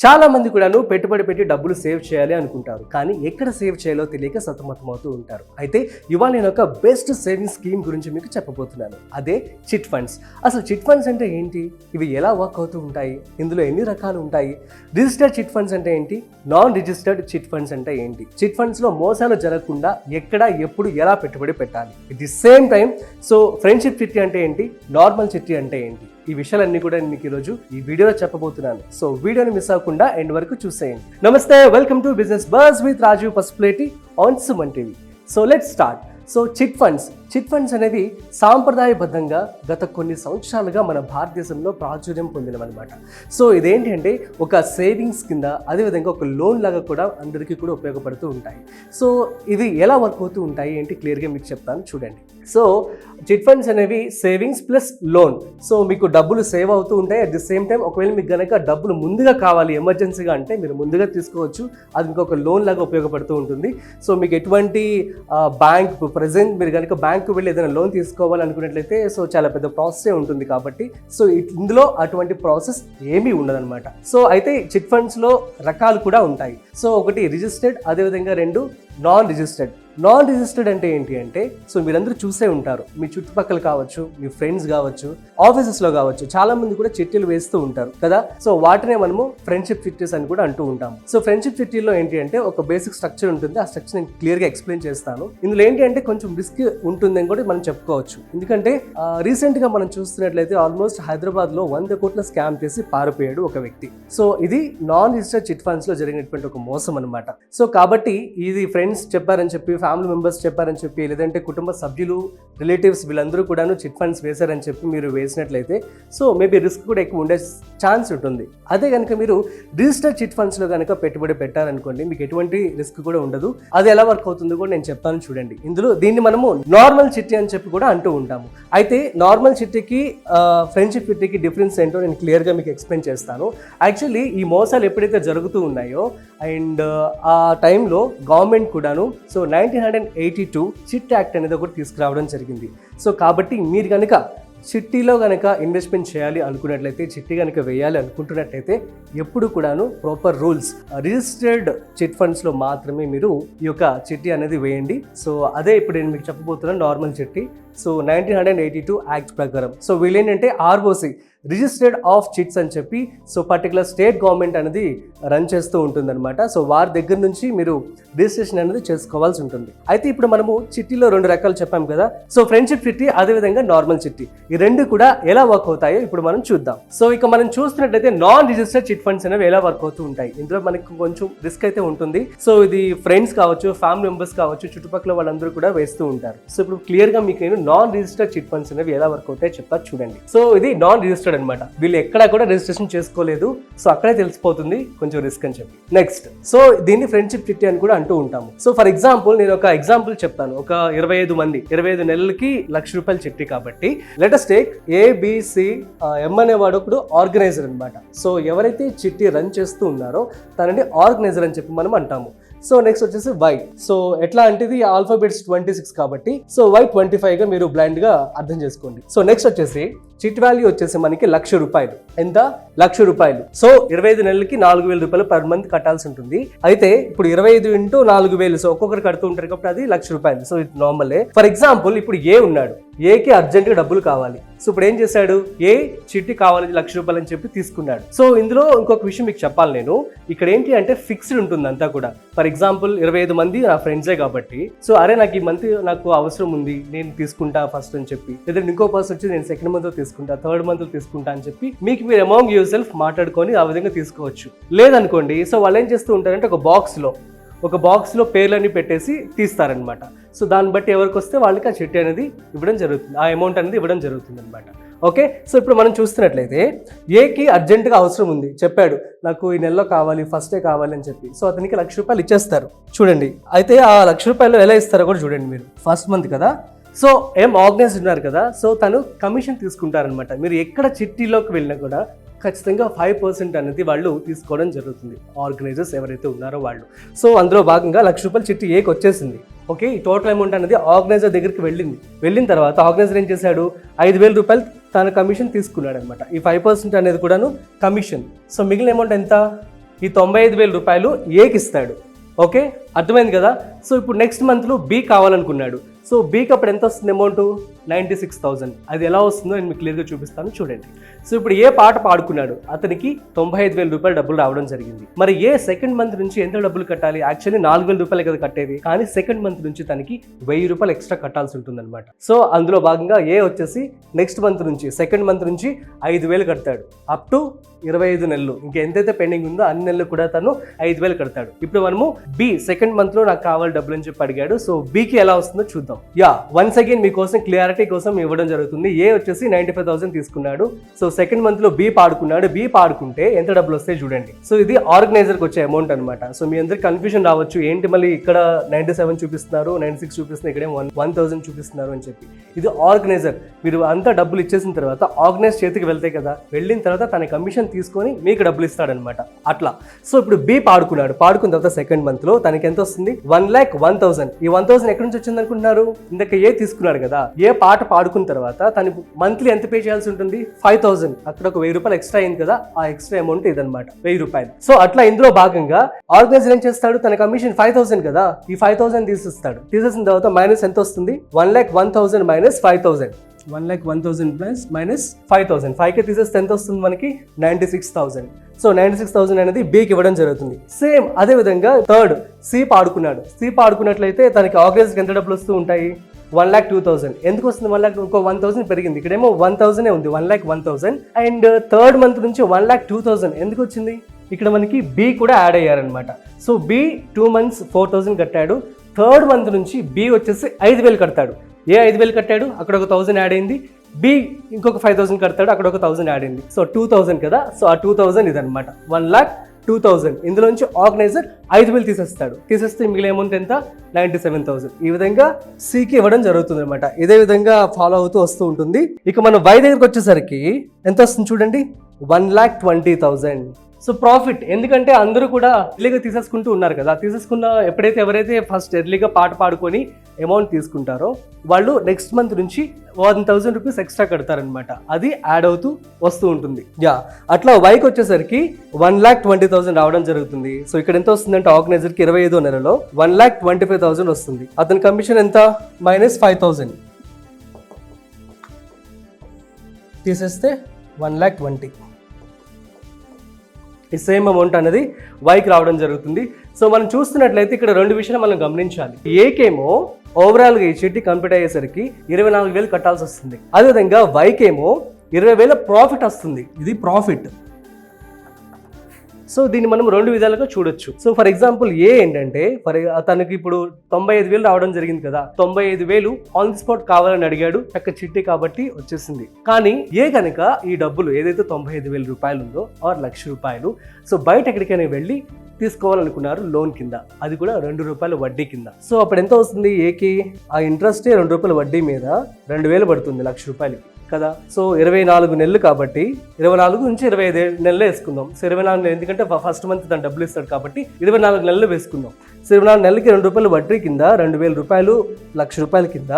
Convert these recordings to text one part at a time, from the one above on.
చాలా మంది కూడాను పెట్టుబడి పెట్టి డబ్బులు సేవ్ చేయాలి అనుకుంటారు, కానీ ఎక్కడ సేవ్ చేయాలో తెలియక సతమతమవుతూ ఉంటారు. అయితే ఇవాళ నేను ఒక బెస్ట్ సేవింగ్ స్కీమ్ గురించి మీకు చెప్పబోతున్నాను. అదే చిట్ ఫండ్స్. అసలు చిట్ ఫండ్స్ అంటే ఏంటి, ఇవి ఎలా వర్క్ అవుతూ ఉంటాయి, ఇందులో ఎన్ని రకాలు ఉంటాయి, రిజిస్టర్డ్ చిట్ ఫండ్స్ అంటే ఏంటి, నాన్ రిజిస్టర్డ్ చిట్ ఫండ్స్ అంటే ఏంటి, చిట్ ఫండ్స్ లో మోసాలు జరగకుండా ఎక్కడ ఎప్పుడు ఎలా పెట్టుబడి పెట్టాలి, at the same time friendship చిట్టి అంటే ఏంటి, నార్మల్ చిట్టి అంటే ఏంటి, ఈ విషయాలన్నీ కూడా నేను మీకు ఈరోజు ఈ వీడియోలో చెప్పబోతున్నాను. సో వీడియోని మిస్ అవ్వకుండా ఎండ్ వరకు చూసేయండి. నమస్తే, welcome to business buzz with Rajeev Pasupuleti on Suman TV. So let's start. So chit funds అనేవి సాంప్రదాయబద్ధంగా గత కొన్ని సంవత్సరాలుగా మన భారతదేశంలో ప్రాచుర్యం పొందినవన్నమాట. సో ఇదేంటి అంటే ఒక సేవింగ్స్ కింద, అదేవిధంగా ఒక లోన్ లాగా కూడా అందరికీ కూడా ఉపయోగపడుతూ ఉంటాయి. సో ఇవి ఎలా వర్క్ అవుతూ ఉంటాయి ఏంటి క్లియర్గా మీకు చెప్తాను, చూడండి. సో చిట్ ఫండ్స్ అనేవి సేవింగ్స్ ప్లస్ లోన్. సో మీకు డబ్బులు సేవ్ అవుతూ ఉంటాయి, అట్ ది సేమ్ టైం ఒకవేళ మీకు కనుక డబ్బులు ముందుగా కావాలి ఎమర్జెన్సీగా అంటే మీరు ముందుగా తీసుకోవచ్చు, అది మీకు ఒక లోన్ లాగా ఉపయోగపడుతూ ఉంటుంది. సో మీకు ఎటువంటి బ్యాంక్ ప్రజెంట్ మీరు కనుక బ్యాంకు వెళ్ళి ఏదైనా లోన్ తీసుకోవాలనుకున్నట్లయితే సో చాలా పెద్ద ప్రాసెసే ఉంటుంది కాబట్టి సో ఇందులో అటువంటి ప్రాసెస్ ఏమీ ఉండదన్నమాట. సో అయితే చిట్ ఫండ్స్లో రకాలు కూడా ఉంటాయి. సో ఒకటి రిజిస్టర్డ్, అదేవిధంగా రెండు నాన్ రిజిస్టర్డ్ అంటే ఏంటి అంటే సో మీరందరూ చూసే ఉంటారు, మీ చుట్టుపక్కల కావచ్చు, మీ ఫ్రెండ్స్ కావచ్చు, ఆఫీసెస్లో కావచ్చు, చాలా మంది కూడా చిట్టీలు వేస్తూ ఉంటారు కదా. సో వాటినే మనము ఫ్రెండ్షిప్ చిట్టీస్ అని కూడా అంటూ ఉంటాము. సో ఫ్రెండ్షిప్ చిట్టీలో ఏంటి అంటే ఒక బేసిక్ స్ట్రక్చర్ ఉంటుంది, ఆ స్ట్రక్చర్ నేను క్లియర్గా ఎక్స్ప్లెయిన్ చేస్తాను. ఇందులో ఏంటి అంటే కొంచెం రిస్క్ ఉంటుందని కూడా మనం చెప్పుకోవచ్చు. ఎందుకంటే రీసెంట్గా మనం చూస్తున్నట్లయితే ఆల్మోస్ట్ హైదరాబాద్లో 100 కోట్ల స్కామ్ చేసి పారిపోయాడు ఒక వ్యక్తి. సో ఇది నాన్ రిజిస్టర్డ్ చిట్ ఫండ్స్లో జరిగినటువంటి ఒక మోసం అనమాట. సో కాబట్టి ఇది ఫ్రెండ్స్ చెప్పారని చెప్పి, ఫ్యామిలీ మెంబర్స్ చెప్పారని చెప్పి, లేదంటే కుటుంబ సభ్యులు, రిలేటివ్స్ వీళ్ళందరూ కూడాను చిట్ ఫండ్స్ వేశారని చెప్పి మీరు వేసినట్లయితే సో మేబీ రిస్క్ కూడా ఎక్కువ ఉండే ఛాన్స్ ఉంటుంది. అదే కనుక మీరు రిజిస్టర్డ్ చిట్ ఫండ్స్లో కనుక పెట్టుబడి పెట్టారనుకోండి, మీకు ఎటువంటి రిస్క్ కూడా ఉండదు. అది ఎలా వర్క్ అవుతుందో కూడా నేను చెప్తాను, చూడండి. ఇందులో దీన్ని మనము నార్మల్ చిట్టి అని చెప్పి కూడా అంటూ ఉంటాము. అయితే నార్మల్ చిట్టికి ఫ్రెండ్షిప్ చిట్టికి డిఫరెన్స్ ఏంటో నేను క్లియర్గా మీకు ఎక్స్ప్లెయిన్ చేస్తాను. యాక్చువల్లీ ఈ మోసాలు ఎప్పుడైతే జరుగుతూ ఉన్నాయో అండ్ ఆ టైంలో గవర్నమెంట్ కూడాను సో 1982 చిట్ యాక్ట్ అనేది ఒకటి తీసుకురావడం జరిగింది. సో కాబట్టి మీరు కనుక చిట్టీలో కనుక ఇన్వెస్ట్మెంట్ చేయాలి అనుకున్నట్లయితే, చిట్టి కనుక వేయాలి అనుకుంటున్నట్లయితే ఎప్పుడు కూడాను ప్రాపర్ రూల్స్, రిజిస్టర్డ్ చిట్ ఫండ్స్లో మాత్రమే మీరు ఈ యొక్క చిట్టి అనేది వేయండి. సో అదే ఇప్పుడు నేను మీకు చెప్పబోతున్నాను నార్మల్ చిట్టి. సో 1982 యాక్ట్ ప్రకారం సో వీళ్ళేంటంటే ఆర్ఓసి, రిజిస్టర్డ్ ఆఫ్ చిట్స్ అని చెప్పి సో పర్టికులర్ స్టేట్ గవర్నమెంట్ అనేది రన్ చేస్తూ ఉంటుందన్నమాట. సో వారి దగ్గర నుంచి మీరు రిజిస్ట్రేషన్ అనేది చేసుకోవాల్సి ఉంటుంది. అయితే ఇప్పుడు మనము చిట్టీలో రెండు రకాలు చెప్పాం కదా. సో ఫ్రెండ్షిప్ చిట్టి, అదేవిధంగా నార్మల్ చిట్టి, ఈ రెండు కూడా ఎలా వర్క్ అవుతాయో ఇప్పుడు మనం చూద్దాం. సో ఇక మనం చూస్తున్నట్లయితే నాన్ రిజిస్టర్డ్ చిట్ ఫండ్స్ అనేవి ఎలా వర్క్ అవుతూ ఉంటాయి. ఇందులో మనకు కొంచెం రిస్క్ అయితే ఉంటుంది. సో ఇది ఫ్రెండ్స్ కావచ్చు, ఫ్యామిలీ మెంబర్స్ కావచ్చు, చుట్టుపక్కల వాళ్ళందరూ కూడా వేస్తూ ఉంటారు. సో ఇప్పుడు క్లియర్గా మీకు నేను నాన్ రిజిస్టర్డ్ చిట్ ఫండ్స్ అనేవి ఎలా వర్క్ అవుతాయో చెప్తా, చూడండి. సో ఇది నాన్ రిజిస్టర్డ్ అనమాట, వీళ్ళు ఎక్కడా కూడా రిజిస్ట్రేషన్ చేసుకోలేదు. సో అక్కడే తెలిసిపోతుంది కొంచెం రిస్క్ అని చెప్పి. నెక్స్ట్ సో దీన్ని ఫ్రెండ్షిప్ చిట్టి అని కూడా అంటూ ఉంటాము. సో ఫర్ ఎగ్జాంపుల్ నేను ఒక ఎగ్జాంపుల్ చెప్తాను. ఒక 25 నెలలకి ₹1,00,000 చిట్టి కాబట్టి లెటస్ టేక్ ABCM అనేవాడు ఒకడు ఆర్గనైజర్ అనమాట. సో ఎవరైతే చిట్టి రన్ చేస్తూ ఉన్నారో తనని ఆర్గనైజర్ అని చెప్పి మనం అంటాము. సో నెక్స్ట్ వచ్చేసి Y. సో ఎట్లా అంటే ఇది ఆల్ఫాబెట్స్ 26 కాబట్టి సో Y25 గా మీరు బ్లైండ్ గా అర్థం చేసుకోండి. సో నెక్స్ట్ వచ్చేసి చిట్ వాల్యూ వచ్చేసి మనకి ₹1,00,000. ఎంత? ₹1,00,000. సో 25 నెలలకి ₹4,000 పర్ మంత్ కట్టాల్సి ఉంటుంది. అయితే ఇప్పుడు 25 × 4,000 సో ఒక్కొక్కరు కడుతూ ఉంటారు కాబట్టి అది ₹1,00,000. సో ఇది నార్మలే. ఫర్ ఎగ్జాంపుల్ ఇప్పుడు ఏ ఉన్నాడు, ఏకి అర్జెంట్గా డబ్బులు కావాలి. సో ఇప్పుడు ఏం చేశాడు, ఏ చిట్టి కావాలి ₹1,00,000 అని చెప్పి తీసుకున్నాడు. సో ఇందులో ఇంకొక విషయం మీకు చెప్పాలి నేను, ఇక్కడ ఏంటి అంటే ఫిక్స్డ్ ఉంటుంది అంతా కూడా. ఫర్ ఎగ్జాంపుల్ 25 మంది నా ఫ్రెండ్సే కాబట్టి సో అరే నాకు ఈ మంత్ నాకు అవసరం ఉంది, నేను తీసుకుంటా ఫస్ట్ అని చెప్పి, లేదంటే ఇంకో పర్సన్ వచ్చి నేను సెకండ్ మంత్ తీసుకుంటా, థర్డ్ మంత్ తీసుకుంటా అని చెప్పి మీకు మీరు అమాంగ్ యువర్ సెల్ఫ్ మాట్లాడుకొని ఆ విధంగా తీసుకోవచ్చు. లేదనుకోండి సో వాళ్ళు ఏం చేస్తూ ఉంటారంటే ఒక బాక్స్లో పేర్లన్నీ పెట్టేసి తీస్తారనమాట. సో దాన్ని బట్టి ఎవరికి వస్తే వాళ్ళకి ఆ చిట్టి అనేది ఇవ్వడం జరుగుతుంది, ఆ అమౌంట్ అనేది ఇవ్వడం జరుగుతుంది అనమాట. ఓకే. సో ఇప్పుడు మనం చూస్తున్నట్లయితే ఏకి అర్జెంటుగా అవసరం ఉంది, చెప్పాడు నాకు ఈ నెలలో కావాలి, ఫస్టే కావాలి అని చెప్పి. సో అతనికి ₹1,00,000 ఇచ్చేస్తారు. చూడండి, అయితే ఆ ₹1,00,000 ఎలా ఇస్తారో కూడా చూడండి మీరు. ఫస్ట్ మంత్ కదా, సో ఆర్గనైజర్ ఉన్నారు కదా, సో తను కమిషన్ తీసుకుంటారనమాట. మీరు ఎక్కడ చిట్టీలోకి వెళ్ళినా కూడా ఖచ్చితంగా 5% అనేది వాళ్ళు తీసుకోవడం జరుగుతుంది, ఆర్గనైజర్స్ ఎవరైతే ఉన్నారో వాళ్ళు. సో అందులో భాగంగా ₹1,00,000 చిట్టి ఏకి వచ్చేసింది. ఓకే, ఈ టోటల్ అమౌంట్ అనేది ఆర్గనైజర్ దగ్గరికి వెళ్ళిన తర్వాత ఆర్గనైజర్ ఏం చేశాడు, ₹5,000 తన కమిషన్ తీసుకున్నాడు అనమాట. ఈ 5% అనేది కూడాను కమిషన్. సో మిగిలిన అమౌంట్ ఎంత, ఈ 95,000 రూపాయలు ఏకి ఇస్తాడు. ఓకే, అర్థమైంది కదా. సో ఇప్పుడు నెక్స్ట్ మంత్లో బి కావాలనుకున్నాడు. సో బీకి అప్పుడు ఎంత వస్తుంది అమౌంట్? 96,000. అది ఎలా వస్తుందో నేను మీకు క్లియర్గా చూపిస్తాను, చూడండి. సో ఇప్పుడు ఏ పాట పాడుకున్నాడు, అతనికి 95,000 రూపాయలు డబ్బులు రావడం జరిగింది. మరి ఏ సెకండ్ మంత్ నుంచి ఎంత డబ్బులు కట్టాలి? యాక్చువల్లీ 4,000 రూపాయలు కదా కట్టేది, కానీ సెకండ్ మంత్ నుంచి తనకి 1,000 రూపాయలు ఎక్స్ట్రా కట్టాల్సి ఉంటుంది అనమాట. సో అందులో భాగంగా ఏ వచ్చేసి నెక్స్ట్ మంత్ నుంచి, సెకండ్ మంత్ నుంచి 5,000 కడతాడు. అప్ టు 25 నెలలు, ఇంకా ఎంతైతే పెండింగ్ ఉందో అన్ని నెలలు కూడా తను 5,000 కడతాడు. ఇప్పుడు మనము బి సెకండ్ మంత్ లో నాకు కావాలి డబ్బులు అని చెప్పి అడిగాడు. సో బికి ఎలా వస్తుందో చూద్దాం. వన్స్ అగైన్ మీకోసం క్లియారిటీ కోసం ఇవ్వడం జరుగుతుంది. ఏ వచ్చేసి 95,000 తీసుకున్నాడు. సో సెకండ్ మంత్ లో బి పాడుకున్నాడు. బి పాడుకుంటే ఎంత డబ్బులు వస్తాయి చూడండి. సో ఇది ఆర్గనైజర్ కి వచ్చే అమౌంట్ అనమాట. సో మీ అందరికి కన్ఫ్యూజన్ రావచ్చు, ఏంటి మళ్ళీ ఇక్కడ 97 చూపిస్తున్నారు, 96 చూపిస్తున్నారు, ఇక్కడ 1,000 చూపిస్తున్నారు అని చెప్పి. ఇది ఆర్గనైజర్. మీరు అంతా డబ్బులు ఇచ్చేసిన తర్వాత ఆర్గనైజ్ చేతికి వెళ్తాయి కదా, వెళ్ళిన తర్వాత తన కమిషన్ తీసుకొని మీకు డబ్బులు ఇస్తాడనమాట అట్లా. సో ఇప్పుడు బి పాడుకున్నాడు. పాడుకున్న తర్వాత సెకండ్ మంత్ లో తనకి ఎంత వస్తుంది? 1,01,000. ఈ 1,000 ఎక్కడి నుంచి వచ్చింది అనుకుంటున్నారు? ఇందాక ఏ తీసుకున్నాడు కదా, ఏ పాట పాడుకున్న తర్వాత తను మంత్లీ ఎంత పే చేయాల్సి ఉంటుంది? 5,000. అక్కడ ఒక 1,000 రూపాయలు ఎక్స్ట్రా అయింది కదా, ఆ ఎక్స్ట్రా అమౌంట్ ఇదనమాట, 1,000 రూపాయలు. సో అట్లా ఇందులో భాగంగా ఆర్గనైజర్ ఏం చేస్తాడు? తన కమిషన్ 5,000 కదా, ఈ 5,000 తీసేస్తాడు. తీసేసిన తర్వాత మైనస్ ఎంత వస్తుంది? 1,01,000 మైనస్ 5,000. 1,01,000 plus minus 5,000. 5కే తీసేస్తే ఎంత వస్తుంది మనకి? 96,000. సో 96,000 అనేది బికి ఇవ్వడం జరుగుతుంది. సేమ్ అదే విధంగా థర్డ్ సి పాడుకున్నాడు. సి పాడుకున్నట్లయితే తనకి ఆర్గనైజర్కి ఎంత డబ్బులు వస్తూ ఉంటాయి? 1,02,000. ఎందుకు వస్తుంది 1,00,000? ఇంకో 1,000 పెరిగింది. ఇక్కడేమో 1,000 ఉంది, 1,01,000. అండ్ థర్డ్ మంత్ నుంచి 1,02,000 ఎందుకు వచ్చింది? ఇక్కడ మనకి బి కూడా యాడ్ అయ్యారనమాట. సో బి 2 months 4,000 కట్టాడు. థర్డ్ మంత్ నుంచి బి వచ్చేసి 5,000 కడతాడు. ఏ 5,000 కట్టాడు, అక్కడ ఒక 1,000 యాడ్ అయింది. బి ఇంకొక 5,000 కడతాడు, అక్కడ ఒక 1,000 యాడ్ అయింది. సో 2,000 కదా. సో ఆ 2,000 ఇదనమాట, 1,02,000. ఇందులో నుంచి ఆర్గనైజర్ 5,000 తీసేస్తాడు. తీసేస్తే మిగిలిన అమౌంట్ ఎంత? 97,000. ఈ విధంగా సికి ఇవ్వడం జరుగుతుంది అనమాట. ఇదే విధంగా ఫాలో అవుతూ వస్తూ ఉంటుంది. ఇక మనం వై దగ్గరకు వచ్చేసరికి ఎంత వస్తుంది చూడండి, 1,20,000. సో ప్రాఫిట్, ఎందుకంటే అందరూ కూడా ఎర్లీగా తీసేసుకుంటూ ఉన్నారు కదా. తీసేసుకున్న ఎవరైతే ఫస్ట్ ఎర్లీగా పాట పాడుకొని అమౌంట్ తీసుకుంటారో వాళ్ళు నెక్స్ట్ మంత్ నుంచి 1,000 రూపీస్ ఎక్స్ట్రా కడతారనమాట. అది యాడ్ అవుతూ వస్తూ ఉంటుంది. అట్లా వైకి వచ్చేసరికి 1,20,000 రావడం జరుగుతుంది. సో ఇక్కడ ఎంత వస్తుందంటే ఆర్గనైజర్కి 25వ నెలలో 1,25,000 వస్తుంది. అతని కమిషన్ ఎంత? మైనస్ 5,000. తీసేస్తే 1,20,000. ఈ సేమ్ అమౌంట్ అనేది వైకి రావడం జరుగుతుంది. సో మనం చూస్తున్నట్లయితే ఇక్కడ 2 విషయాలు మనం గమనించాలి. ఏకేమో ఓవరాల్గా ఈ చిట్టి కంప్లీట్ అయ్యేసరికి 24,000 కట్టాల్సి వస్తుంది. అదేవిధంగా వైకేమో 20,000 ప్రాఫిట్ వస్తుంది. ఇది ప్రాఫిట్. సో దీన్ని మనం 2 విధాలుగా చూడొచ్చు. సో ఫర్ ఎగ్జాంపుల్ ఏ ఏంటంటే తనకి ఇప్పుడు 95,000 రావడం జరిగింది కదా, 95,000 ఆన్ ది స్పాట్ కావాలని అడిగాడు. చక్క చిట్టి కాబట్టి వచ్చేసింది. కానీ ఏ కనుక ఈ డబ్బులు ఏదైతే 95,000 రూపాయలు ఉందో ఆర్ 1,00,000 రూపాయలు, సో బయట ఎక్కడికైనా వెళ్ళి తీసుకోవాలనుకున్నారు లోన్ కింద, అది కూడా 2 రూపాయల వడ్డీ కింద. సో అప్పుడు ఎంత వస్తుంది ఏకి? ఆ ఇంట్రెస్టే 2 రూపాయల వడ్డీ మీద 2,000 పడుతుంది 1,00,000 రూపాయలకి కదా. సో 24 నెలలు కాబట్టి 24 నుంచి 25 నెలలు వేసుకుందాం. సో 24 నెలలు, ఎందుకంటే ఫస్ట్ మంత్ తను డబ్బులు ఇస్తాడు కాబట్టి 24 నెలలు వేసుకుందాం. సో 24 నెలలకి 2 రూపాయలు వడ్డీ కింద 2,000 రూపాయలు 1,00,000 రూపాయల కింద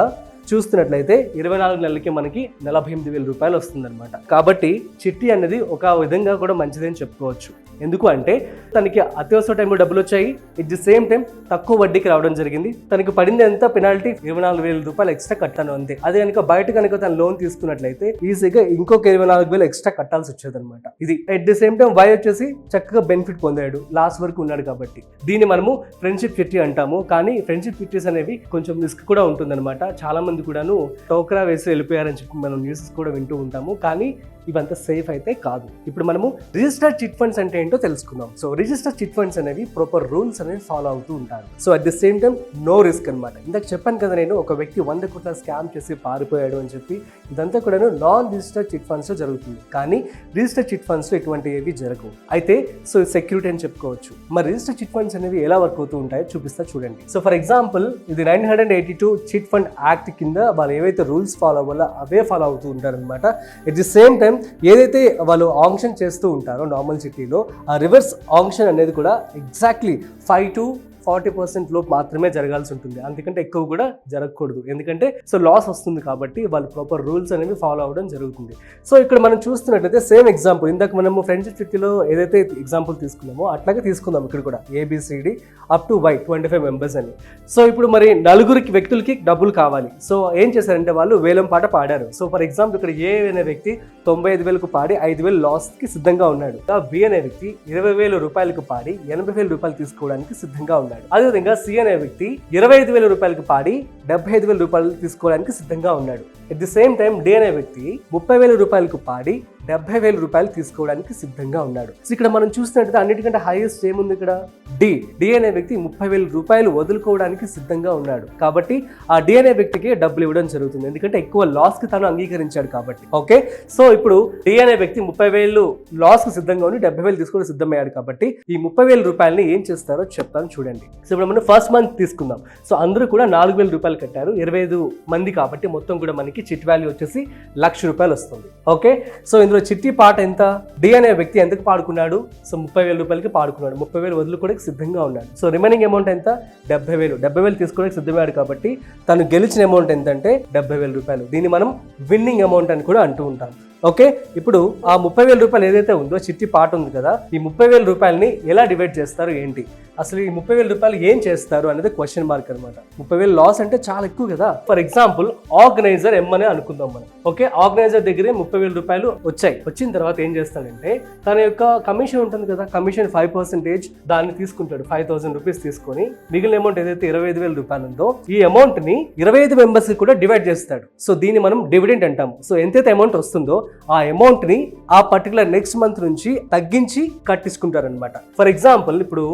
చూస్తున్నట్లయితే 24 నెలలకి మనకి 48,000 రూపాయలు వస్తుందన్నమాట. కాబట్టి చిట్టి అనేది ఒక విధంగా కూడా మంచిదని చెప్పుకోవచ్చు. ఎందుకు అంటే తనకి అత్యవసర టైంలో డబ్బులు వచ్చాయి, ఎట్ ది సేమ్ టైం తక్కువ వడ్డీకి రావడం జరిగింది. తనకి పడింది ఎంత? పెనాల్టీ 24,000 రూపాయలు ఎక్స్ట్రా కట్టాను అంతే. అదే కనుక బయట కనుక తను లోన్ తీసుకున్నట్లయితే ఈజీగా ఇంకొక 24,000 ఎక్స్ట్రా కట్టాల్సి వచ్చేది అనమాట. ఇది ఎట్ ది సేమ్ టైం వై వచ్చేసి చక్కగా బెనిఫిట్ పొందాడు, లాస్ట్ వరకు ఉన్నాడు కాబట్టి. దీన్ని మనము ఫ్రెండ్షిప్ చిట్టి అంటాము. కానీ ఫ్రెండ్షిప్ చిట్టీస్ అనేవి కొంచెం రిస్క్ కూడా ఉంటుందన్నమాట. చాలా మంది కూడాను టోకరా వేసి వెళ్ళిపోయారని చెప్పి మనం న్యూసెస్ కూడా వింటూ ఉంటాము. కానీ ఇవంతా సేఫ్ అయితే కాదు. ఇప్పుడు మనము రిజిస్టర్డ్ చిట్ ఫండ్స్ అంటే ఏంటో తెలుసుకుందాం. సో రిజిస్టర్డ్ చిట్ ఫండ్స్ అనేవి ప్రాపర్ రూల్స్ అనేవి ఫాలో అవుతూ ఉంటారు. So at the same time no risk అనమాట. ఇందాక చెప్పాను కదా నేను, ఒక వ్యక్తి 100 కోట్ల స్కామ్ చేసి పారిపోయాడు అని చెప్పి. ఇదంతా కూడా నాన్ రిజిస్టర్డ్ చిట్ ఫండ్స్ లో జరుగుతుంది. కానీ రిజిస్టర్డ్ చిట్ ఫండ్స్ లో ఎటువంటి ఏవి జరగవు. అయితే సో సెక్యూరిటీ అని చెప్పుకోవచ్చు. మరి రిజిస్టర్డ్ చిట్ ఫండ్స్ అనేవి ఎలా వర్క్ అవుతూ ఉంటాయో చూపిస్తా చూడండి. సో ఫర్ ఎగ్జాంపుల్ ఇది 982 చిట్ ఫండ్ యాక్ట్ కింద వాళ్ళు ఏవైతే రూల్స్ ఫాలో అవ్వాలో అవే ఫాలో అవుతూ ఉంటారనమాట. ఎట్ ది సేమ్ టైం ఏదైతే వాళ్ళు ఆంక్షన్ చేస్తూ ఉంటారో నార్మల్ సిటీలో, ఆ రివర్స్ ఆంక్షన్ అనేది కూడా ఎగ్జాక్ట్లీ 5 to 40% లోపు మాత్రమే జరగాల్సి ఉంటుంది, అందుకంటే ఎక్కువ కూడా జరగకూడదు. ఎందుకంటే సో లాస్ వస్తుంది కాబట్టి వాళ్ళు ప్రాపర్ రూల్స్ అనేవి ఫాలో అవ్వడం జరుగుతుంది. సో ఇక్కడ మనం చూస్తున్నట్లయితే సేమ్ ఎగ్జాంపుల్ ఇందాక మనము ఫ్రెండ్షిప్ చిట్టీలో ఏదైతే ఎగ్జాంపుల్ తీసుకున్నామో అట్లాగే తీసుకుందాం ఇక్కడ కూడా ABCD up to Y 25 members అని. సో ఇప్పుడు మరి నలుగురికి వ్యక్తులకి డబ్బులు కావాలి. సో ఏం చేశారంటే వాళ్ళు వేలం పాట పాడారు. సో ఫర్ ఎగ్జాంపుల్ ఇక్కడ A అనే వ్యక్తి 95,000కు పాడి 5,000 లాస్కి సిద్ధంగా ఉన్నాడు. B అనే వ్యక్తి 20,000 రూపాయలకు పాడి 80,000 రూపాయలు తీసుకోవడానికి సిద్ధంగా ఉన్నాడు. అదేవిధంగా C అనే వ్యక్తి 25,000 రూపాయలకు పాడి 75,000 రూపాయలు తీసుకోవడానికి సిద్ధంగా ఉన్నాడు. At the same time D అనే వ్యక్తి 30,000 రూపాయలకు పాడి 70,000 రూపాయలు తీసుకోవడానికి సిద్ధంగా ఉన్నాడు. సో ఇక్కడ మనం చూసినట్లయితే అన్నిటికంటే హైయెస్ట్ ఏముంది ఇక్కడ డి అనే వ్యక్తి 30,000 రూపాయలు వదులుకోవడానికి సిద్ధంగా ఉన్నాడు. కాబట్టి ఆ డి అనే వ్యక్తికి డబ్బులు ఇవ్వడం జరుగుతుంది, ఎందుకంటే ఎక్కువ లాస్ కి తను అంగీకరించాడు కాబట్టి. ఓకే, సో ఇప్పుడు డి అనే వ్యక్తి 30,000 లాస్ కు సిద్ధంగా ఉండి 70,000 తీసుకోవడం సిద్ధమయ్యాడు కాబట్టి ఈ 30,000 రూపాయలని ఏం చేస్తారో చెప్తాను చూడండి. సో ఇప్పుడు మనం ఫస్ట్ మంత్ తీసుకుందాం. సో అందరూ కూడా 4,000 రూపాయలు కట్టారు, 25 మంది కాబట్టి మొత్తం కూడా మనకి చిట్ వాల్యూ వచ్చేసి 1,00,000 రూపాయలు వస్తుంది. ఓకే, సో ఇందులో చిట్టి పాట ఎంత, డి అనే వ్యక్తి ఎంతకు పాడుకున్నాడు, సో 30,000 రూపాయలకి పాడుకున్నాడు, 30,000 వదులుకోవడానికి సిద్ధంగా ఉన్నాడు. సో రిమైనింగ్ అమౌంట్ ఎంత, 70,000 తీసుకోవడానికి సిద్ధమయ్యాడు కాబట్టి తను గెలిచిన అమౌంట్ ఎంత అంటే 70,000 రూపాయలు. దీన్ని మనం విన్నింగ్ అమౌంట్ అని కూడా అంటూ ఉంటాం. ఓకే, ఇప్పుడు ఆ 30,000 రూపాయలు ఏదైతే ఉందో చిట్టి పాట ఉంది కదా, ఈ 30,000 రూపాయలని ఎలా డివైడ్ చేస్తారు ఏంటి, అసలు ఈ 30,000 రూపాయలు ఏం చేస్తారు అనేది క్వశ్చన్ మార్క్ అనమాట. 30,000 లాస్ అంటే చాలా ఎక్కువ కదా. ఫర్ ఎగ్జాంపుల్ ఆర్గనైజర్ ఎం అని అనుకుందాం మనం. ఓకే, ఆర్గనైజర్ దగ్గరే 30,000 రూపాయలు వచ్చాయి. వచ్చిన తర్వాత ఏం చేస్తాడంటే తన యొక్క కమిషన్ ఉంటుంది కదా, కమిషన్ 5% దాన్ని తీసుకుంటాడు. 5,000 రూపీస్ తీసుకొని మిగిలిన అమౌంట్ ఏదైతే 25,000 రూపాయలు ఉందో ఈ అమౌంట్ ని 25 మెంబర్స్ కూడా డివైడ్ చేస్తాడు. సో దీన్ని మనం డివిడెండ్ అంటాము. సో ఎంతైతే అమౌంట్ వస్తుందో ఆ అమౌంట్ ని ఆ పర్టికులర్ నెక్స్ట్ మంత్ నుంచి తగ్గించి కట్టించుకుంటారు అనమాట. ఫర్ ఎగ్జాంపుల్ ఇప్పుడు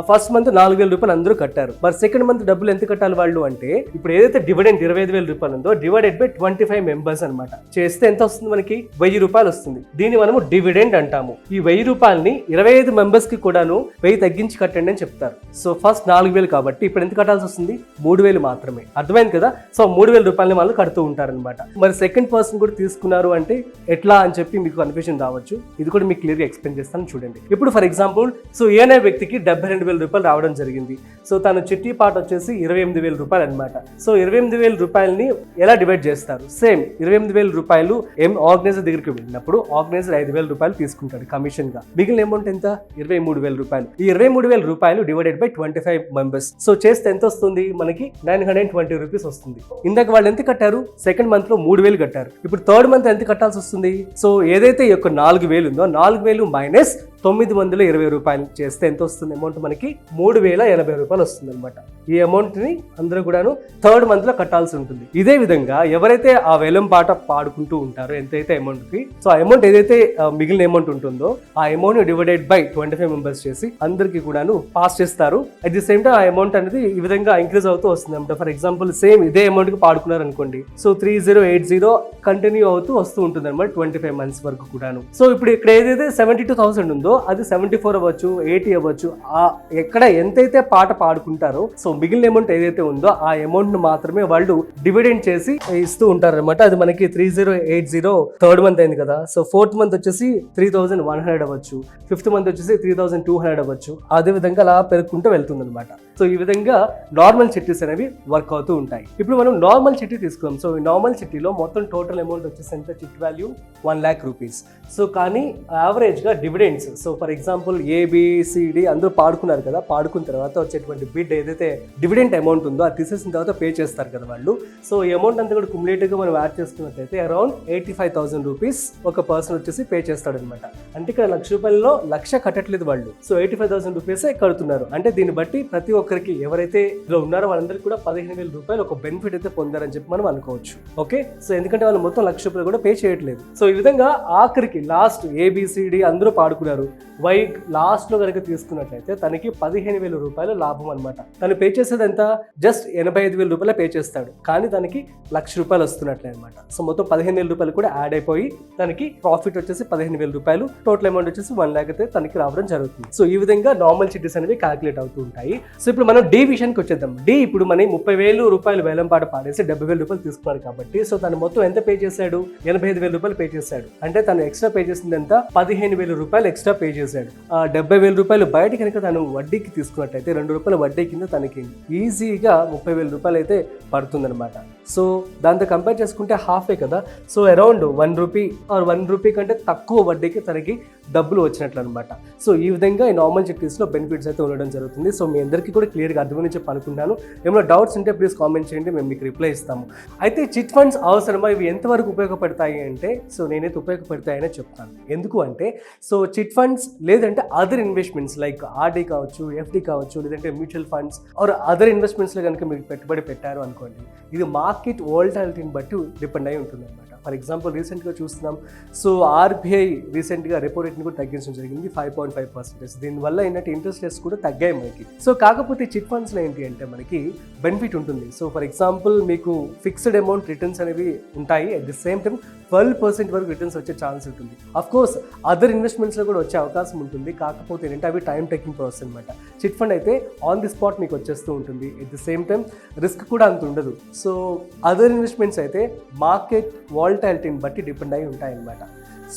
ఫస్ట్ మంత్ 4,000 రూపాయలు అందరూ కట్టారు, మరి సెకండ్ మంత్ డబ్బులు ఎంత కట్టాలి వాళ్ళు అంటే ఇప్పుడు ఏదైతే డివిడెండ్ 25,000 రూపాయలు ఉందో డివైడెడ్ బై 25 మెంబర్స్ అనమాట. చేస్తే ఎంత వస్తుంది మనకి, 1,000 రూపాయలు వస్తుంది. దీన్ని మనము డివిడెండ్ అంటాము. ఈ 1,000 రూపాయలని 25 మెంబర్స్ కి కూడాను 1,000 తగ్గించి కట్టండి అని చెప్తారు. సో ఫస్ట్ 4,000 కాబట్టి ఇప్పుడు ఎంత కట్టాల్సి వస్తుంది, 3,000 మాత్రమే. అర్థమైంది కదా. సో 3,000 రూపాయలని వాళ్ళు కడుతూ ఉంటారనమాట. మరి సెకండ్ పర్సన్ కూడా తీసుకున్నారు అంటే ఎట్లా అని చెప్పి మీకు కన్ఫ్యూజన్ రావచ్చు. ఇది కూడా మీకు క్లియర్గా ఎక్స్ప్లెయిన్ చేస్తాను చూడండి. ఇప్పుడు ఫర్ ఎగ్జాంపుల్ సో ఏ అనే వ్యక్తికి 72,000 రూపాయలు రావడం జరిగింది. సో తన చిట్టి పాట వచ్చేసి 28,000 రూపాయలు అనమాట. సో 28,000 రూపాయలని ఎలా డివైడ్ చేస్తారు, సేమ్ 28,000 రూపాయలు ఆర్గనైజర్ దగ్గరికి వెళ్ళినప్పుడు ఆర్గనైజర్ 5,000 రూపాయలు తీసుకుంటాడు కమిషన్ గా. మిగిలిన అమౌంట్ ఎంత, 23,000 రూపాయలు. ఈ 23,000 రూపాయలు డివైడెడ్ బై 25 మెంబర్స్. సో చేస్తే ఎంత వస్తుంది మనకి, 920 రూపీస్ వస్తుంది. ఇందాక వాళ్ళు ఎంత కట్టారు, సెకండ్ మంత్ లో 3,000 కట్టారు. ఇప్పుడు థర్డ్ మంత్ ఎంత కట్టాల్సి వస్తుంది, సో ఏదైతే ఈ యొక్క 4,000 ఉందో 4,000 మైనస్ 920 రూపాయలు చేస్తే ఎంత వస్తుంది అమౌంట్ మనకి, 3,080 రూపాయలు వస్తుంది అనమాట. ఈ అమౌంట్ ని అందరూ కూడాను థర్డ్ మంత్ లో కట్టాల్సి ఉంటుంది. ఇదే విధంగా ఎవరైతే ఆ వేలం పాట పాడుకుంటూ ఉంటారో ఎంతైతే అమౌంట్ కి, సో ఆ అమౌంట్ ఏదైతే మిగిలిన అమౌంట్ ఉంటుందో ఆ అమౌంట్ డివైడెడ్ బై 25 మెంబర్స్ చేసి అందరికి కూడాను పాస్ చేస్తారు. అట్ ది సేమ్ టైం ఆ అమౌంట్ అనేది ఈ విధంగా ఇంక్రీజ్ అవుతూ వస్తుంది అనమాట. ఫర్ ఎగ్జాంపుల్ సేమ్ ఇదే అమౌంట్ కి పాడుకున్నారు అనుకోండి, సో 3080 కంటిన్యూ అవుతూ వస్తూ ఉంటుంది అనమాట 25 మంత్స్ వరకు కూడాను. సో ఇప్పుడు ఇక్కడ ఏదైతే 72,000 ఉందో అది 74 అవ్వచ్చు, 80 అవ్వచ్చు. ఆ ఎక్కడ ఎంతైతే పాట పాడుకుంటారో సో మిగిలిన అమౌంట్ ఏదైతే ఉందో ఆ అమౌంట్ ను మాత్రమే వాళ్ళు డివిడెండ్ చేసి ఇస్తూ ఉంటారు అనమాట. అది మనకి 3080 థర్డ్ మంత్ అయింది కదా. సో ఫోర్త్ మంత్ వచ్చేసి 3,100 అవ్వచ్చు, ఫిఫ్త్ మంత్ వచ్చేసి 3,200 అవ్వచ్చు. అదే విధంగా అలా పెరుగుకుంటూ వెళ్తుంది అనమాట. సో ఈ విధంగా నార్మల్ చిట్టీస్ అనేవి వర్క్ అవుతూ ఉంటాయి. ఇప్పుడు మనం నార్మల్ చిట్టి తీసుకున్నాం. సో ఈ నార్మల్ చిట్టీలో మొత్తం టోటల్ అమౌంట్ వచ్చేసి ఎంత, చిట్ వాల్యూ 1,00,000 రూపీస్. సో కానీ యావరేజ్ గా dividends, so for example ABCD అందరూ పాడుకున్నారు కదా, పాడుకున్న తర్వాత వచ్చేటువంటి బిడ్ ఏదైతే డివిడెంట్ అమౌంట్ ఉందో అది తీసేసిన తర్వాత పే చేస్తారు కదా వాళ్ళు. సో ఈ అమౌంట్ అంతా కూడా కుములేటివ్ గా మనం యాడ్ చేసుకున్నట్లయితే అరౌండ్ 85,000 రూపీస్ ఒక పర్సన్ వచ్చేసి పే చేస్తాడు అనమాట. అంటే ఇక్కడ 1,00,000 రూపాయల్లో 1,00,000 కట్టట్లేదు వాళ్ళు, సో 85,000 రూపీసే కడుతున్నారు. అంటే దీన్ని బట్టి ప్రతి ఒక్కరికి ఎవరైతే ఇలా ఉన్నారో వాళ్ళందరికీ కూడా 15,000 రూపాయలు ఒక బెనిఫిట్ అయితే పొందారని చెప్పి మనం అనుకోవచ్చు. ఓకే, సో ఎందుకంటే వాళ్ళు మొత్తం 1,00,000 రూపాయలు కూడా పే చేయట్లేదు. సో ఈ విధంగా ఆఖరికి లాస్ట్ ABCD అందరూ పాడుకున్నారు, Y లాస్ట్ లో కనుక తీసుకున్నట్లయితే తనకి 15,000 రూపాయలు లాభం అనమాట. తను పే చేసేది ఎంత, జస్ట్ 85,000 రూపాయలు పే చేస్తాడు, కానీ తనకి 1,00,000 రూపాయలు వస్తున్నట్లే అనమాట. సో మొత్తం 15,000 రూపాయలు కూడా యాడ్ అయిపోయి తనకి ప్రాఫిట్ వచ్చేసి 15,000 రూపాయలు, టోటల్ అమౌంట్ వచ్చేసి 1,00,000 అయితే తనకి రావడం జరుగుతుంది. సో ఈ విధంగా నార్మల్ చిట్టీస్ అనేవి క్యాలిక్యులేట్ అవుతూ ఉంటాయి. సో ఇప్పుడు మనం డి విషయానికి వచ్చేద్దాం. డి ఇప్పుడు మనం 30,000 రూపాయలు వేలం పాట పాడేసి 70,000 రూపాయలు తీసుకున్నారు కాబట్టి సో తను మొత్తం ఎంత పే చేశాడు, 85,000 రూపాయలు పే చేశాడు. అంటే తను ఎక్స్ట్రా పే చేసింది ఎంత, 15,000 రూపాయలు ఎక్స్ట్రా పే చేశాడు. ఆ 70,000 రూపాయలు బయట కనుక తను వడ్డీకి తీసుకున్నట్టయితే 2 రూపాయల వడ్డీ కింద తనకి ఈజీగా 30,000 రూపాయలు అయితే పడుతుందన్నమాట. సో దాంతో కంపేర్ చేసుకుంటే హాఫే కదా. So around 1 rupee are 1 rupee కంటే తక్కువ వడ్డీకి తనకి డబ్బులు వచ్చినట్లు అనమాట. సో ఈ విధంగా ఈ నార్మల్ చిట్టీస్లో బెనిఫిట్స్ అయితే ఉండడం జరుగుతుంది. సో మీ అందరికీ కూడా క్లియర్గా అర్థమని చెప్పి అనుకుంటున్నాను. ఏమైనా డౌట్స్ ఉంటే ప్లీజ్ కామెంట్ చేయండి, మేము మీకు రిప్లై ఇస్తాము. అయితే చిట్ ఫండ్స్ అవసరమా, ఇవి ఎంతవరకు ఉపయోగపడతాయి అంటే, సో నేనైతే ఉపయోగపడతాయనే చెప్తాను. ఎందుకు అంటే, సో చిట్ ఫండ్స్ లేదంటే అదర్ ఇన్వెస్ట్మెంట్స్ లైక్ ఆర్డీ కావచ్చు, ఎఫ్డి కావచ్చు, లేదంటే మ్యూచువల్ ఫండ్స్ ఆర్ అదర్ ఇన్వెస్ట్మెంట్స్లో కనుక మీరు పెట్టుబడి పెట్టారు అనుకోండి, ఇది మార్కెట్ వోల్టాలిటీని బట్టి డిపెండ్ అయి ఉంటుంది అనమాట. ఫర్ ఎగ్జాంపుల్ రీసెంట్గా చూస్తున్నాం, సో ఆర్బీఐ రీసెంట్గా రెపో రేట్ని కూడా తగ్గించడం జరిగింది 5.5%. దీనివల్ల ఏంటంటే ఇంట్రెస్ట్ రేట్స్ కూడా తగ్గాయి మనకి. సో కాకపోతే చిట్ ఫండ్స్లో ఏంటి అంటే మనకి బెనిఫిట్ ఉంటుంది. సో ఫర్ ఎగ్జాంపుల్ మీకు ఫిక్స్డ్ అమౌంట్ రిటర్న్స్ అనేవి ఉంటాయి, అట్ ది సేమ్ టైం 12% వరకు రిటర్న్స్ వచ్చే ఛాన్స్ ఉంటుంది. అఫ్ కోర్స్ అదర్ ఇన్వెస్ట్మెంట్స్లో కూడా వచ్చే అవకాశం ఉంటుంది, కాకపోతే ఏంటంటే అవి టైం టేకింగ్ ప్రాసెస్ అనమాట. చిట్ ఫండ్ అయితే ఆన్ ది స్పాట్ మీకు వచ్చేస్తూ ఉంటుంది, at the same time risk కూడా అంత ఉండదు. సో అదర్ ఇన్వెస్ట్మెంట్స్ అయితే మార్కెట్ వాల్టాలిటీని బట్టి డిపెండ్ అయి ఉంటాయన్నమాట.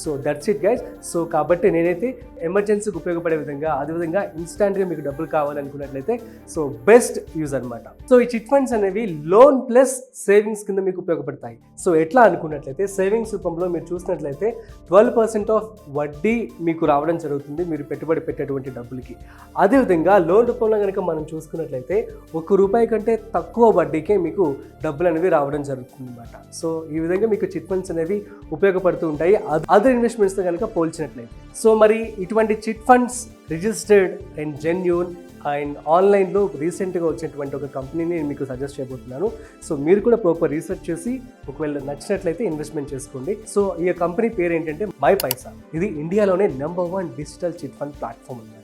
So that's it guys. So కాబట్టి నేనైతే ఎమర్జెన్సీకి ఉపయోగపడే విధంగా, అదేవిధంగా ఇన్స్టాంట్గా మీకు డబ్బులు కావాలనుకున్నట్లయితే సో బెస్ట్ యూజ్ అనమాట. సో ఈ చిట్ ఫండ్స్ అనేవి లోన్ ప్లస్ సేవింగ్స్ కింద మీకు ఉపయోగపడతాయి. సో ఎట్లా అనుకున్నట్లయితే సేవింగ్స్ రూపంలో మీరు చూసినట్లయితే 12% ఆఫ్ వడ్డీ మీకు రావడం జరుగుతుంది మీరు పెట్టుబడి పెట్టేటువంటి డబ్బులకి. అదేవిధంగా లోన్ రూపంలో కనుక మనం చూసుకున్నట్లయితే ₹1 కంటే తక్కువ వడ్డీకే మీకు డబ్బులు అనేవి రావడం జరుగుతుంది అనమాట. సో ఈ విధంగా మీకు చిట్ ఫండ్స్ అనేవి ఉపయోగపడుతూ ఉంటాయి అదర్ ఇన్వెస్ట్మెంట్స్తో కనుక పోల్చినట్లయితే. సో మరి ఇటువంటి chit funds registered and genuine and ఆన్లైన్లో రీసెంట్గా వచ్చినటువంటి ఒక కంపెనీని నేను మీకు సజెస్ట్ చేయబోతున్నాను. సో మీరు కూడా ప్రాపర్ రీసెర్చ్ చేసి ఒకవేళ నచ్చినట్లయితే ఇన్వెస్ట్మెంట్ చేసుకోండి. సో ఈ కంపెనీ పేరు ఏంటంటే MyPaisa. ఇది ఇండియాలోనే #1 డిజిటల్ చిట్ ఫండ్ ప్లాట్ఫామ్ అనమాట.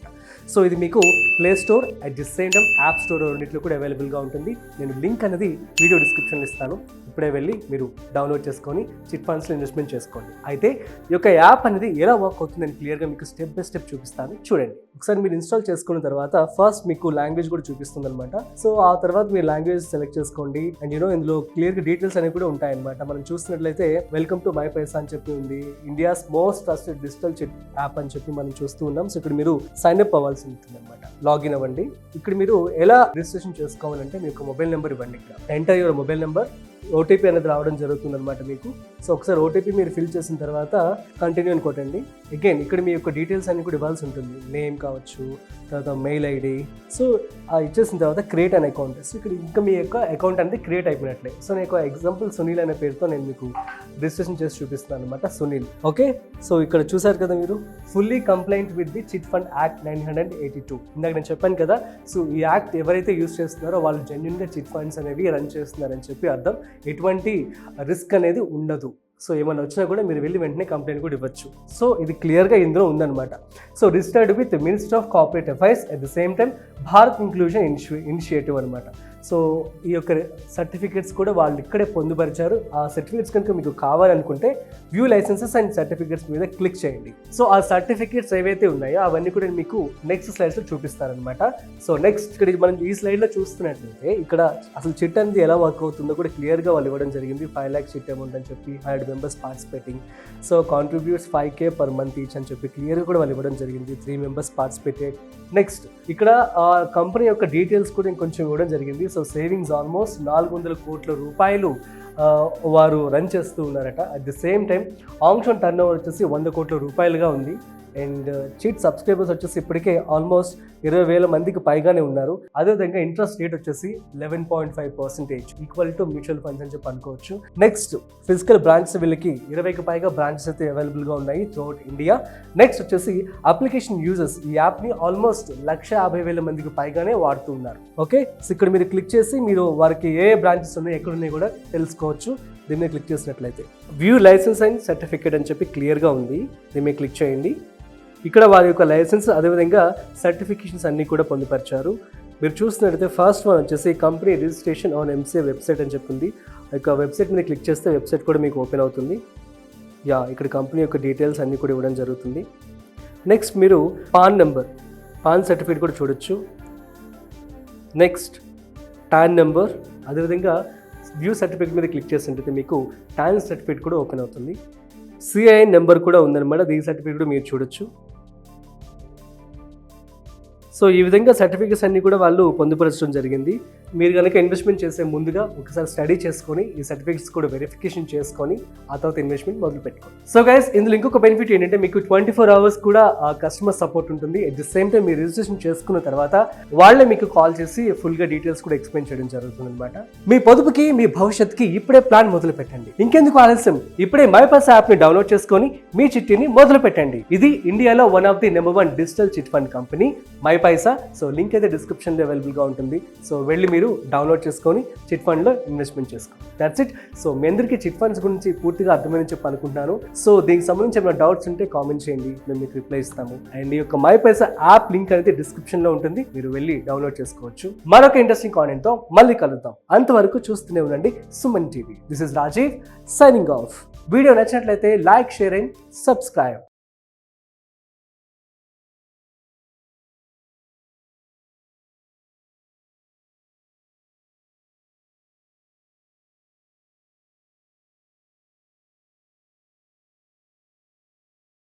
సో ఇది మీకు play store at the same time app store రెండింటిలో కూడా అవైలబుల్గా ఉంటుంది. నేను లింక్ అనేది వీడియో డిస్క్రిప్షన్లో ఇస్తాను, ఇప్పుడే వెళ్ళి మీరు డౌన్లోడ్ చేసుకొని చిట్ ఫండ్స్లో ఇన్వెస్ట్మెంట్ చేసుకోండి. అయితే ఈ యొక్క యాప్ అనేది ఎలా వర్క్ అవుతుందని క్లియర్గా మీకు స్టెప్ బై స్టెప్ చూపిస్తాను, చూడండి. ఒకసారి మీరు ఇన్స్టాల్ చేసుకున్న తర్వాత ఫస్ట్ మీకు లాంగ్వేజ్ కూడా చూపిస్తుంది అనమాట. సో ఆ తర్వాత మీరు లాంగ్వేజ్ సెలెక్ట్ చేసుకోండి అండ్ ఇందులో క్లియర్గా డీటెయిల్స్ అనేవి కూడా ఉంటాయన్నమాట. మనం చూసినట్లయితే వెల్కమ్ టు MyPaisa అని చెప్పి ఉంది, India's most trusted digital chit app అని చెప్పి మనం చూస్తూ ఉన్నాం. సో ఇక్కడ మీరు సైన్ అప్ అవ్వాల్సి ఉంటుంది అనమాట. లాగిన్ అవ్వండి. ఇక్కడ మీరు ఎలా రిజిస్ట్రేషన్ చేసుకోవాలంటే మీకు మొబైల్ నెంబర్ ఇవ్వండి. ఇక్కడ enter your mobile number, OTP అనేది రావడం జరుగుతుంది అనమాట మీకు. సో ఒకసారి ఓటీపీ మీరు ఫిల్ చేసిన తర్వాత కంటిన్యూ అని కొట్టండి. అగైన్ ఇక్కడ మీ యొక్క డీటెయిల్స్ అన్ని కూడా ఇవ్వాల్సి ఉంటుంది, నేమ్ కావచ్చు, తర్వాత మెయిల్ ఐడి. సో ఇచ్చేసిన తర్వాత క్రియేట్ అనే అకౌంట్. సో ఇక్కడ ఇంకా మీ యొక్క అకౌంట్ అనేది క్రియేట్ అయిపోయినట్లే. సో నేను ఒక ఎగ్జాంపుల్ సునీల్ అనే పేరుతో నేను మీకు రిజిస్ట్రేషన్ చేసి చూపిస్తున్నాను అనమాట, సునీల్. ఓకే, సో ఇక్కడ చూసారు కదా మీరు, fully complaint with the chit fund act 982. ఇందాక నేను చెప్పాను కదా. సో ఈ యాక్ట్ ఎవరైతే యూజ్ చేస్తున్నారో వాళ్ళు జెన్యున్గా చిట్ ఫండ్స్ అనేవి రన్ చేస్తున్నారని చెప్పి అర్థం. ఎటువంటి రిస్క్ అనేది ఉండదు. సో ఏమైనా వచ్చినా కూడా మీరు వెళ్ళి వెంటనే కంప్లైంట్ కూడా ఇవ్వచ్చు. సో ఇది క్లియర్గా ఇందులో ఉందన్నమాట. So registered with ministry of corporate affairs at the same time Bharat inclusion initiative అనమాట. సో ఈ యొక్క సర్టిఫికేట్స్ కూడా వాళ్ళు ఇక్కడే పొందుపరిచారు. ఆ సర్టిఫికేట్స్ కనుక మీకు కావాలనుకుంటే వ్యూ లైసెన్సెస్ అండ్ సర్టిఫికేట్స్ మీద క్లిక్ చేయండి. సో ఆ సర్టిఫికేట్స్ ఏవైతే ఉన్నాయో అవన్నీ కూడా మీకు నెక్స్ట్ స్లైడ్స్లో చూపిస్తారనమాట. సో నెక్స్ట్ ఇక్కడ మనం ఈ స్లైడ్లో చూస్తున్నట్లయితే ఇక్కడ అసలు చిట్ అనేది ఎలా వర్క్ అవుతుందో కూడా క్లియర్గా వాళ్ళు ఇవ్వడం జరిగింది. 5 lakhs చిట్ అమౌంట్ అని చెప్పి 100 members participating. So contributes 5K per month each అని చెప్పి క్లియర్గా కూడా వాళ్ళు ఇవ్వడం జరిగింది. 3 members పార్టిసిపేటెడ్. నెక్స్ట్ ఇక్కడ కంపెనీ యొక్క డీటెయిల్స్ కూడా ఇంకొంచెం ఇవ్వడం జరిగింది. సో సేవింగ్స్ ఆల్మోస్ట్ 400 కోట్ల రూపాయలు వారు రన్ చేస్తూ ఉన్నారట. At the same time auction turn over వచ్చేసి 100 కోట్ల రూపాయలుగా ఉంది. అండ్ చిట్ సబ్స్క్రైబర్స్ వచ్చేసి ఇప్పటికే ఆల్మోస్ట్ 20,000 మందికి పైగానే ఉన్నారు. అదేవిధంగా ఇంట్రెస్ట్ రేట్ వచ్చేసి 11.5% ఈక్వల్ టు మ్యూచువల్ ఫండ్స్ అని చెప్పి అనుకోవచ్చు. నెక్స్ట్ ఫిజికల్ బ్రాంచెస్ వీళ్ళకి 20కి పైగా బ్రాంచెస్ అయితే అవైలబుల్గా ఉన్నాయి త్రూఅవుట్ ఇండియా. నెక్స్ట్ వచ్చేసి అప్లికేషన్ యూజర్స్ ఈ యాప్ని ఆల్మోస్ట్ 150,000 మందికి పైగానే వాడుతూ ఉన్నారు. ఓకే, సో ఇక్కడ మీరు క్లిక్ చేసి మీరు వారికి ఏ బ్రాంచెస్ ఉన్నాయి, ఎక్కడ ఉన్నాయి కూడా తెలుసుకోవచ్చు. దీని మీద క్లిక్ చేసినట్లయితే వ్యూ లైసెన్స్ అండ్ సర్టిఫికేట్ అని చెప్పి క్లియర్గా ఉంది, దీని మీద క్లిక్ చేయండి. ఇక్కడ వారి యొక్క లైసెన్స్ అదేవిధంగా సర్టిఫికేషన్స్ అన్నీ కూడా పొందుపరిచారు. మీరు చూస్తున్నట్లయితే ఫస్ట్ వన్ వచ్చేసి company registration on MCA website అని చెప్పింది. ఆ యొక్క వెబ్సైట్ మీద క్లిక్ చేస్తే వెబ్సైట్ కూడా మీకు ఓపెన్ అవుతుంది. ఇక్కడ కంపెనీ యొక్క డీటెయిల్స్ అన్నీ కూడా ఇవ్వడం జరుగుతుంది. నెక్స్ట్ మీరు పాన్ సర్టిఫికేట్ కూడా చూడొచ్చు. నెక్స్ట్ టాన్ నెంబర్, అదేవిధంగా వ్యూ సర్టిఫికేట్ మీద క్లిక్ చేసినట్లయితే మీకు టాన్ సర్టిఫికేట్ కూడా ఓపెన్ అవుతుంది. CIN నెంబర్ కూడా ఉందన్నమాట, ఈ సర్టిఫికేట్ కూడా మీరు చూడొచ్చు. సో ఈ విధంగా సర్టిఫికేట్స్ అన్ని కూడా వాళ్ళు పొందుపరచడం జరిగింది. మీరు కనుక ఇన్వెస్ట్మెంట్ చేసే ముందుగా ఒకసారి స్టడీ చేసుకొని ఈ సర్టిఫికేట్స్ కూడా వెరిఫికేషన్ చేసుకొని ఆ తర్వాత ఇన్వెస్ట్మెంట్ మొదలు పెట్టుకోండి. సో గైస్, ఇందులో ఇంకొక బెనిఫిట్ ఏంటంటే మీకు 24 hours కూడా కస్టమర్ సపోర్ట్ ఉంటుంది. అట్ ది సేమ్ టైం మీరు రిజిస్ట్రేషన్ చేసుకున్న తర్వాత వాళ్ళే మీకు కాల్ చేసి ఫుల్గా డీటెయిల్స్ కూడా ఎక్స్ప్లెయిన్ చేయడం జరుగుతుంది అనమాట. మీ పొదుపుకి, మీ భవిష్యత్తుకి ఇప్పుడే ప్లాన్ మొదలు పెట్టండి. ఇంకెందుకు ఆలస్యం, ఇప్పుడే మైపాస్ యాప్ ని డౌన్లోడ్ చేసుకొని మీ చిట్టిని మొదలు పెట్టండి. ఇది ఇండియాలో one of the #1 digital chit fund company MyPaisa. So link అయితే డిస్క్రిప్షన్ లో అవైలబుల్ గా ఉంటుంది. సో వెళ్ళి మీరు డౌన్లోడ్ చేసుకొని చిట్ ఫండ్ లో ఇన్వెస్ట్మెంట్ చేసుకోండి. That's it. సో మీ అందరికీ చిట్ ఫండ్స్ గురించి పూర్తిగా అర్థమైంది చెప్పి అనుకుంటున్నాను. సో దీనికి సంబంధించి ఏమైనా డౌట్స్ ఉంటే కామెంట్ చేయండి, మేము మీకు రిప్లై ఇస్తాము. అండ్ ఈ యొక్క మైపైసా యాప్ లింక్ అనేది డిస్క్రిప్షన్ లో ఉంటుంది, మీరు వెళ్ళి డౌన్లోడ్ చేసుకోవచ్చు. మరొక ఇంట్రెస్టింగ్ కాంటెంట్ తో మళ్ళీ కలుద్దాం. అంతవరకు చూస్తూనే ఉండండి Suman TV. This is Rajeev signing off. Video నచ్చినట్లయితే లైక్, షేర్ అండ్ సబ్స్క్రైబ్.